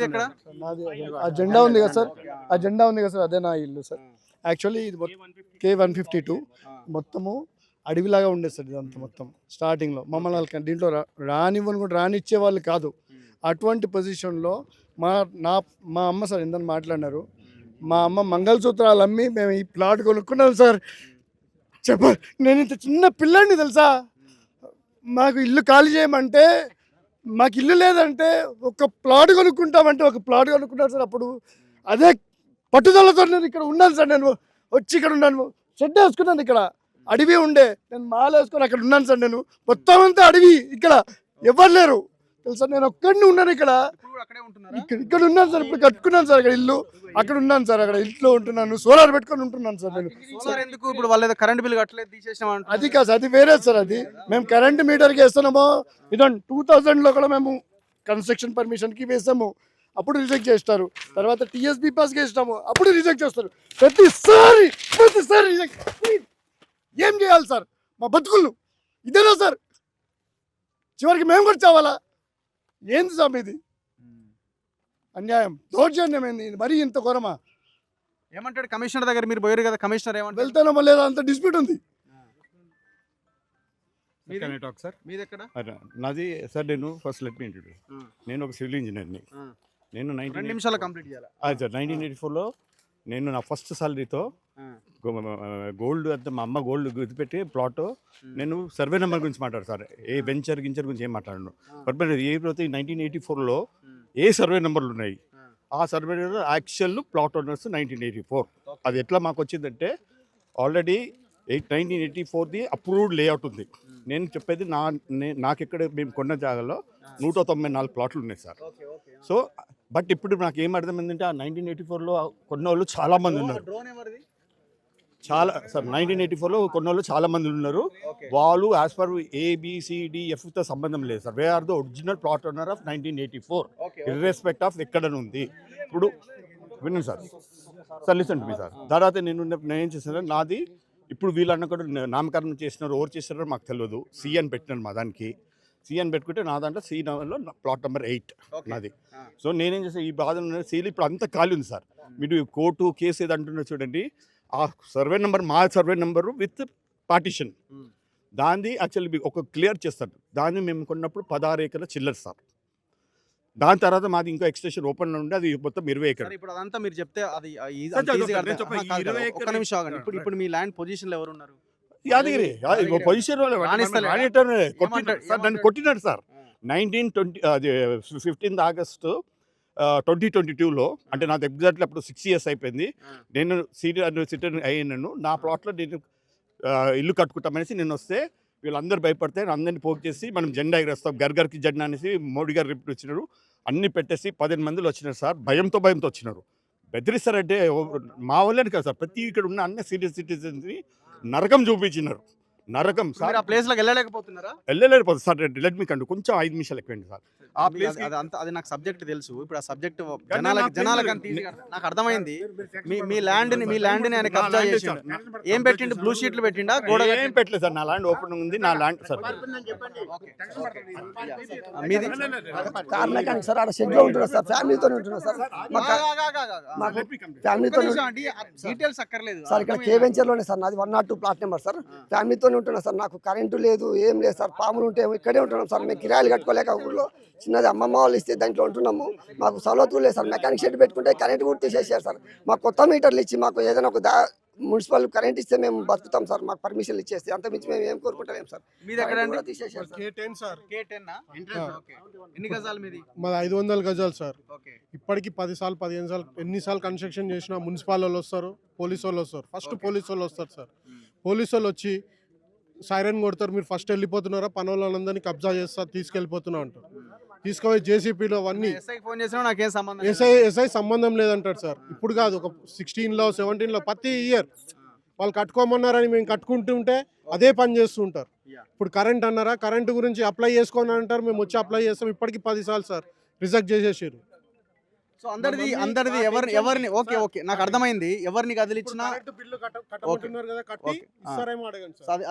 ఎక్కడ? నాది ఆ జెండా ఉంది కదా సార్, ఆ జెండా ఉంది కదా సార్, అదే నా ఇల్లు సార్. యాక్చువల్లీ ఇది K152 మొత్తము అడవిలాగా ఉండేది సార్. ఇదంతా మొత్తం స్టార్టింగ్లో మమ్మల్ని వాళ్ళకి దీంట్లో రానివ్వని కూడా రానిచ్చే వాళ్ళు కాదు. అటువంటి పొజిషన్లో మా అమ్మ సార్ ఇందని మాట్లాడినారు. మా అమ్మ మంగళసూత్రాలు అమ్మి మేము ఈ ప్లాట్ కొనుక్కున్నాం సార్. నేను ఇంత చిన్న పిల్లాడిని తెలుసా, మాకు ఇల్లు ఖాళీ చేయమంటే, మాకు ఇల్లు లేదంటే ఒక ప్లాట్ కొనుక్కుంటామంటే ఒక ప్లాట్ కొనుక్కుంటాను సార్. అప్పుడు అదే పట్టుదలతో నేను ఇక్కడ ఉన్నాను సార్. నేను వచ్చి ఇక్కడ ఉన్నాను, షెడ్ వేసుకున్నాను. ఇక్కడ అడవి ఉండే, నేను మాల వేసుకొని అక్కడ ఉన్నాను సార్. నేను మొత్తం అంతా అడవి, ఇక్కడ ఎవరు లేరు తెలుసా. నేను ఒక్కడిని ఉన్నాను ఇక్కడ ఇక్కడ ఉన్నాను సార్. ఇప్పుడు కట్టుకున్నాను సార్ అక్కడ ఇల్లు, అక్కడ ఉన్నాను సార్. అక్కడ ఇంట్లో ఉంటున్నాను, సోలార్ పెట్టుకొని ఉంటున్నాను సార్. నేను ఎందుకు ఇప్పుడు వాళ్ళు కరెంట్ బిల్ కట్టలేదు తీసేసినాం? అది కాదు, అది వేరే సార్. అది మేము కరెంట్ మీటర్కి వేస్తున్నాము. ఇదండి 2000లో కూడా మేము కన్స్ట్రక్షన్ పర్మిషన్కి వేసాము, అప్పుడు రిజెక్ట్ చేస్తారు. తర్వాత TSB పాస్కి వేసినాము, అప్పుడు రిజెక్ట్ చేస్తారు. ప్రతిసారి రిజెక్ట్. ఏం చేయాలి సార్ మా బతుకులు? ఇదేనా సార్? చివరికి మేము కూడా చావాలా? ఏంది సార్ ఇది అన్యాయం, దౌర్జన్యం ఏంది? మరీ ఇంత ఘోరమా? ఏమంటాడు కమిషనర్ దగ్గర? మీరు పోయారు కదా, కమిషనర్ ఏమంటారు? వెళ్తానో లేదా అంత డిస్ప్యూట్ ఉంది. నాది సార్, నేను ఫస్ట్ లెట్ మీ ఇంట్రడ్యూస్. నేను ఒక సివిల్ ఇంజనీర్ని. నేను 2 నిమిషాలు కంప్లీట్ చేయాలి సార్. 1984లో నేను నా ఫస్ట్ సాలరీతో గోల్డ్ అంతా, మా అమ్మ గోల్డ్ గుర్తుపెట్టి ప్లాట్, నేను సర్వే నెంబర్ గురించి మాట్లాడు సార్. ఏ వెంచర్ గురించి ఏం మాట్లాడను. బట్ ఏ 1984లో ఏ సర్వే నెంబర్లు ఉన్నాయి, ఆ survey number actual plot owners 1984. అది ఎట్లా మాకు వచ్చిందంటే, ఆల్రెడీ 1984ది అప్రూవ్డ్ లేఅవుట్ ఉంది. నేను చెప్పేది నాకు ఇక్కడ మేము కొన్న జాగాలో 194 ప్లాట్లు ఉన్నాయి సార్. సో బట్ ఇప్పుడు నాకు ఏం అర్థమైందంటే, ఆ 1984లో కొన్న వాళ్ళు చాలామంది ఉన్నారు. చాలా సార్, 1984లో కొన్న వాళ్ళు చాలామంది ఉన్నారు. వాళ్ళు యాజ్ పర్ ABCDFతో సంబంధం లేదు sir. We are the original plot owner of 1984 irrespective of ఎక్కడ ఉంది. ఇప్పుడు వినండి sir, listen to me sir. తర్వాత నేను ఏం చేశాను, నాది ఇప్పుడు వీళ్ళన్న కూడా నామకరణం చేసినారు, ఎవరు చేసినారో మాకు తెలియదు. CN పెట్టినారు మా దానికి. CN పెట్టుకుంటే నా దాంట్లో C నెంబర్లో ప్లాట్ నెంబర్ 8 నాది. సో నేనేం చేసాను, ఈ బాధ సీలు ఇప్పుడు అంతా ఖాళీ ఉంది సార్. మీరు కోర్టు కేసు ఏది అంటున్నారు చూడండి, ఆ సర్వే నెంబర్ మా సర్వే నెంబరు విత్ పార్టీషన్, దాన్ని యాక్చువల్లీ ఒక క్లియర్ చేస్తారు. దాన్ని మేము కొన్నప్పుడు 16 ఎకరాల చిల్లర సార్. దాని తర్వాత మాది ఇంకా ఎక్స్టెన్షన్ ఓపెన్ ఉండే, అది మొత్తం 20 ఎకరాలు. ఇప్పుడు అదంతా మీరు చెప్తే అది ఒక్క నిమిషం ఆగండి. ఇప్పుడు మీ ల్యాండ్ పొజిషన్లో ఎవరు ఉన్నారు? యాదగిరి పొజిషన్ నన్ను కొట్టినాడు సార్. 15 ఆగస్టు 2022లో, అంటే నాకు ఎగ్జాక్ట్లీ అప్పుడు 6 years అయిపోయింది. నేను సిటిజన్ అయ్యాను. నా ప్లాట్లో నేను ఇల్లు కట్టుకుంటామనేసి నేను వస్తే వీళ్ళందరూ భయపడితే అందరినీ పోగు చేసి మనం జెండా ఎగరేస్తాం, గర్గర్కి జెండా అనేసి మోడీ గారు రిపోర్ట్ వచ్చినారు. అన్నీ పెట్టేసి 15 మందిలో వచ్చినారు సార్. భయంతో వచ్చినారు. బెదిరిస్తారంటే మా వాళ్ళని కాదు సార్, ప్రతి ఇక్కడ ఉన్న అన్ని సీనియర్ సిటిజన్స్ని నరకం చూపించినారు. నరకం సార్. ఆ ప్లేస్లోకి వెళ్ళలేకపోతున్నారా? వెళ్ళలేకపోతుంది సార్. లెట్ మీ కండు కొంచెం 5 నిమిషాలు ఎక్కువండి సార్. ఆ ప్లేస్ అది నాకు సబ్జెక్ట్ తెలుసు. ఇప్పుడు ఆ సబ్జెక్ట్ జనాలకి నాకు అర్థమైంది. మీ ల్యాండ్ని ఆయన కబ్జా చేసిండు. ఏం పెట్టిండు? బ్లూ షీట్లు పెట్టిండా? గోడ ఏం పెట్టలేదు సార్. నా ల్యాండ్ ఓపెన్ ఉంది. నా ల్యాండ్ సార్ మీది కార్నకానికి సార్. ఆడ షెడ్లో ఉంటున్నా సార్, ఫ్యామిలీతో ఉంటున్నా సార్. ఫ్యామిలీతో డీటెయిల్స్ అక్కర్లేదు సార్. ఇక్కడ K వెంచర్లోనే సార్ నాది 102 ప్లాట్ నెంబర్ సార్. ఫ్యామిలీతో ఉంటున్నా సార్. నాకు కరెంటు లేదు, ఏం లేదు సార్. పాములు ఉంటే ఇక్కడే ఉంటున్నాం సార్. మేము కిరాయిలు కట్టుకోలేక ఊళ్ళో చిన్నది అమ్మమ్మ వాళ్ళు ఇస్తే దాంట్లో ఉంటున్నాము. మాకు సౌలతులు లేదు సార్. మెకానిక్ షెడ్ పెట్టుకుంటే కరెంట్ కూడా తీసేసారు సార్. మాకు కొత్త మీటర్లు ఇచ్చి మాకు ఏదైనా ఒక మున్సిపల్ కరెంట్ ఇస్తే మేము బతుకుతాం సార్. మాకు పర్మిషన్లు ఇచ్చేస్తే అంత మించి మేము ఏం కోరుకుంటాం సార్. మీది ఎక్కడ? తీసేసారు సార్. K10 sir. ఎన్ని గజాలు మీది? మాది 500 గజాలు సార్. ఇప్పటికి 10 సార్లు 15 సార్లు ఎన్నిసార్లు కన్స్ట్రక్షన్ చేసినా మున్సిపల్ వాళ్ళు వస్తారు, పోలీసు వాళ్ళు వస్తారు. ఫస్ట్ పోలీసు వాళ్ళు వస్తారు సార్. పోలీసు వాళ్ళు వచ్చి సైరన్ కొడతారు, మీరు ఫస్ట్ వెళ్ళిపోతున్నారా, పని వాళ్ళందరినీ కబ్జా చేస్తారు, తీసుకెళ్ళిపోతున్నా అంటారు. తీసుకుపోయి JCPలో అవన్నీ ఎస్ఐ సంబంధం లేదంటారు సార్. ఇప్పుడు కాదు, ఒక 16లో 17లో ప్రతి ఇయర్ వాళ్ళు కట్టుకోమన్నారని మేము కట్టుకుంటుంటే అదే పని చేస్తూ ఉంటారు. ఇప్పుడు కరెంట్ అన్నారా, కరెంటు గురించి అప్లై చేసుకోని అంటారు, మేము వచ్చి అప్లై చేస్తాం. ఇప్పటికి 10 సార్లు సార్ రిజెక్ట్ చేసేసారు. సో అందరిది ఎవరిని ఓకే నాకు అర్థమైంది. ఎవరిని కదిలిచ్చినా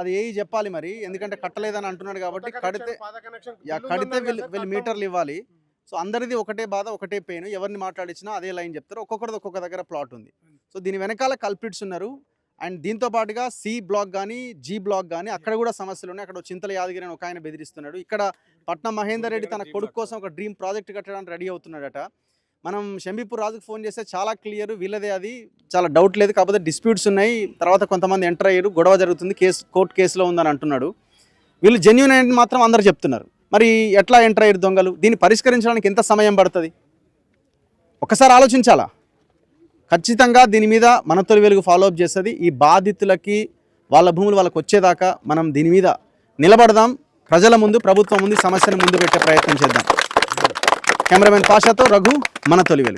అది ఏ చెప్పాలి మరి, ఎందుకంటే కట్టలేదని అంటున్నాడు కాబట్టి కడితే వీళ్ళు మీటర్లు ఇవ్వాలి. సో అందరిది ఒకటే బాధ, ఒకటే పెయిన్. ఎవరిని మాట్లాడించినా అదే లైన్ చెప్తారు. ఒక్కొక్కరిది ఒక్కొక్క దగ్గర ప్లాట్ ఉంది. సో దీని వెనకాల కల్పిట్స్ ఉన్నారు. అండ్ దీంతో పాటుగా సి బ్లాక్ కానీ, జీ బ్లాక్ కానీ అక్కడ కూడా సమస్యలు ఉన్నాయి. అక్కడ చింతల యాదగిరి అని ఒక ఆయన బెదిరిస్తున్నాడు. ఇక్కడ పట్నం మహేందర్ రెడ్డి తన కొడుకు కోసం ఒక డ్రీమ్ ప్రాజెక్ట్ కట్టడానికి రెడీ అవుతున్నాడట. మనం షంబీపూర్ రాజుకు ఫోన్ చేస్తే చాలా క్లియర్, వీళ్ళదే అది, చాలా డౌట్ లేదు, కాకపోతే డిస్ప్యూట్స్ ఉన్నాయి, తర్వాత కొంతమంది ఎంటర్ అయ్యారు, గొడవ జరుగుతుంది, కోర్టు కేసులో ఉందని అంటున్నాడు. వీళ్ళు జెన్యూన్ అని మాత్రం అందరు చెప్తున్నారు. మరి ఎట్లా ఎంటర్ అయ్యారు దొంగలు? దీన్ని పరిష్కరించడానికి ఎంత సమయం పడుతుంది? ఒకసారి ఆలోచించాలా. ఖచ్చితంగా దీని మీద మన తొలి వెలుగు ఫాలోఅప్ చేస్తుంది. ఈ బాధితులకి వాళ్ళ భూములు వాళ్ళకి వచ్చేదాకా మనం దీని మీద నిలబడదాం. ప్రజల ముందు, ప్రభుత్వం ముందు సమస్యను ముందు పెట్టే ప్రయత్నం చేద్దాం. కెమెరామెన్ పాషాతో రఘు, మన తొలి వెలుగు.